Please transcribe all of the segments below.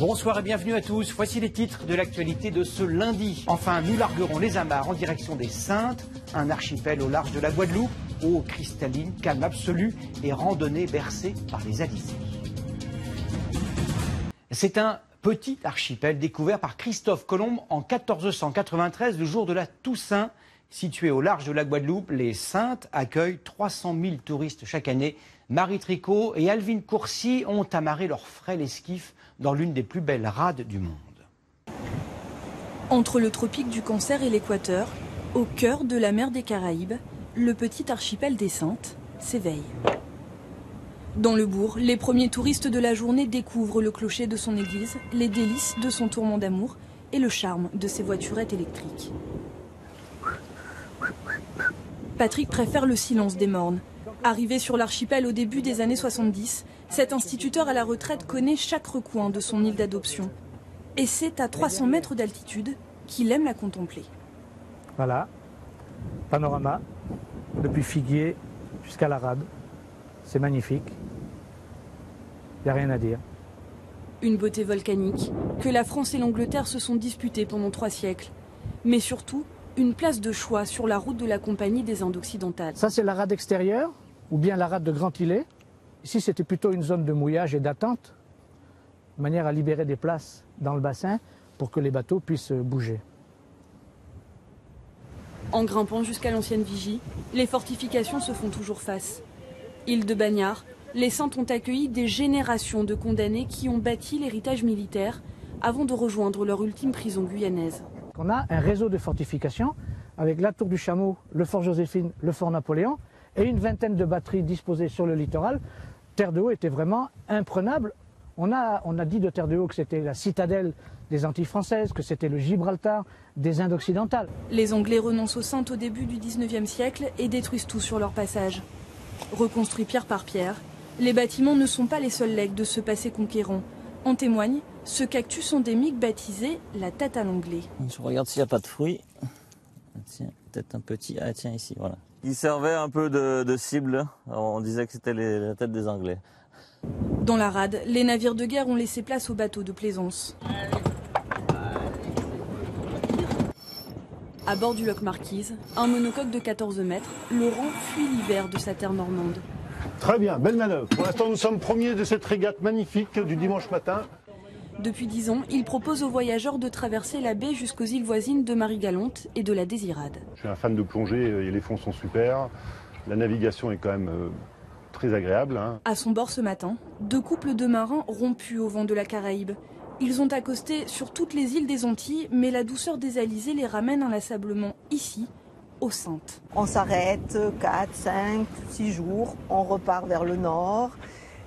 Bonsoir et bienvenue à tous. Voici les titres de l'actualité de ce lundi. Enfin, nous larguerons les amarres en direction des Saintes, un archipel au large de la Guadeloupe, eau cristalline, calme absolu et randonnée bercée par les alizés. C'est un petit archipel découvert par Christophe Colomb en 1493, le jour de la Toussaint. Situé au large de la Guadeloupe, les Saintes accueillent 300 000 touristes chaque année. Marie Tricot et Alvin Courcy ont amarré leur frêle esquif dans l'une des plus belles rades du monde. Entre le tropique du Cancer et l'équateur, au cœur de la mer des Caraïbes, le petit archipel des Saintes s'éveille. Dans le bourg, les premiers touristes de la journée découvrent le clocher de son église, les délices de son tourment d'amour et le charme de ses voiturettes électriques. Patrick préfère le silence des mornes. Arrivé sur l'archipel au début des années 70, cet instituteur à la retraite connaît chaque recoin de son île d'adoption. Et c'est à 300 mètres d'altitude qu'il aime la contempler. Voilà, panorama, depuis Figuier jusqu'à la rade. C'est magnifique. Il n'y a rien à dire. Une beauté volcanique que la France et l'Angleterre se sont disputées pendant 3 siècles. Mais surtout, une place de choix sur la route de la Compagnie des Indes occidentales. Ça, c'est la rade extérieure, ou bien la rade de Grand Îlet. Ici, c'était plutôt une zone de mouillage et d'attente, de manière à libérer des places dans le bassin pour que les bateaux puissent bouger. En grimpant jusqu'à l'ancienne Vigie, les fortifications se font toujours face. Île de Bagnères, les Saintes ont accueilli des générations de condamnés qui ont bâti l'héritage militaire avant de rejoindre leur ultime prison guyanaise. On a un réseau de fortifications avec la tour du Chameau, le fort Joséphine, le fort Napoléon et une vingtaine de batteries disposées sur le littoral. Terre de Haut était vraiment imprenable. On a dit de Terre de Haut que c'était la citadelle des Antilles françaises, que c'était le Gibraltar des Indes occidentales. Les Anglais renoncent aux Saintes au début du 19e siècle et détruisent tout sur leur passage. Reconstruits pierre par pierre, les bâtiments ne sont pas les seuls legs de ce passé conquérant. En témoigne ce cactus endémique baptisé la tête à l'anglais. Je regarde s'il n'y a pas de fruits. Tiens, peut-être un petit. Ah tiens, ici, voilà. Il servait un peu de cible. On disait que c'était la tête des Anglais. Dans la rade, les navires de guerre ont laissé place aux bateaux de plaisance. À bord du Loch Marquise, un monocoque de 14 mètres, Laurent fuit l'hiver de sa terre normande. Très bien, belle manœuvre. Pour l'instant, nous sommes premiers de cette régate magnifique du dimanche matin. Depuis 10 ans, il propose aux voyageurs de traverser la baie jusqu'aux îles voisines de Marie-Galante et de la Désirade. Je suis un fan de plongée et les fonds sont super. La navigation est quand même très agréable. À son bord ce matin, 2 couples de marins rompus au vent de la Caraïbe. Ils ont accosté sur toutes les îles des Antilles, mais la douceur des alizés les ramène inlassablement ici, aux Saintes. On s'arrête 4, 5, 6 jours, on repart vers le nord.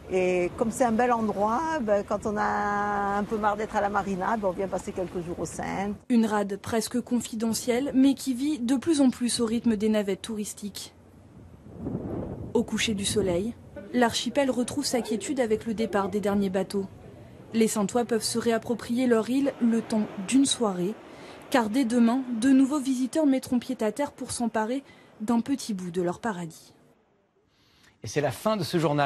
Et comme c'est un bel endroit, quand on a un peu marre d'être à la marina, on vient passer quelques jours aux Saintes. Une rade presque confidentielle, mais qui vit de plus en plus au rythme des navettes touristiques. Au coucher du soleil, l'archipel retrouve sa quiétude avec le départ des derniers bateaux. Les Saintois peuvent se réapproprier leur île le temps d'une soirée, car dès demain, de nouveaux visiteurs mettront pied à terre pour s'emparer d'un petit bout de leur paradis. Et c'est la fin de ce journal.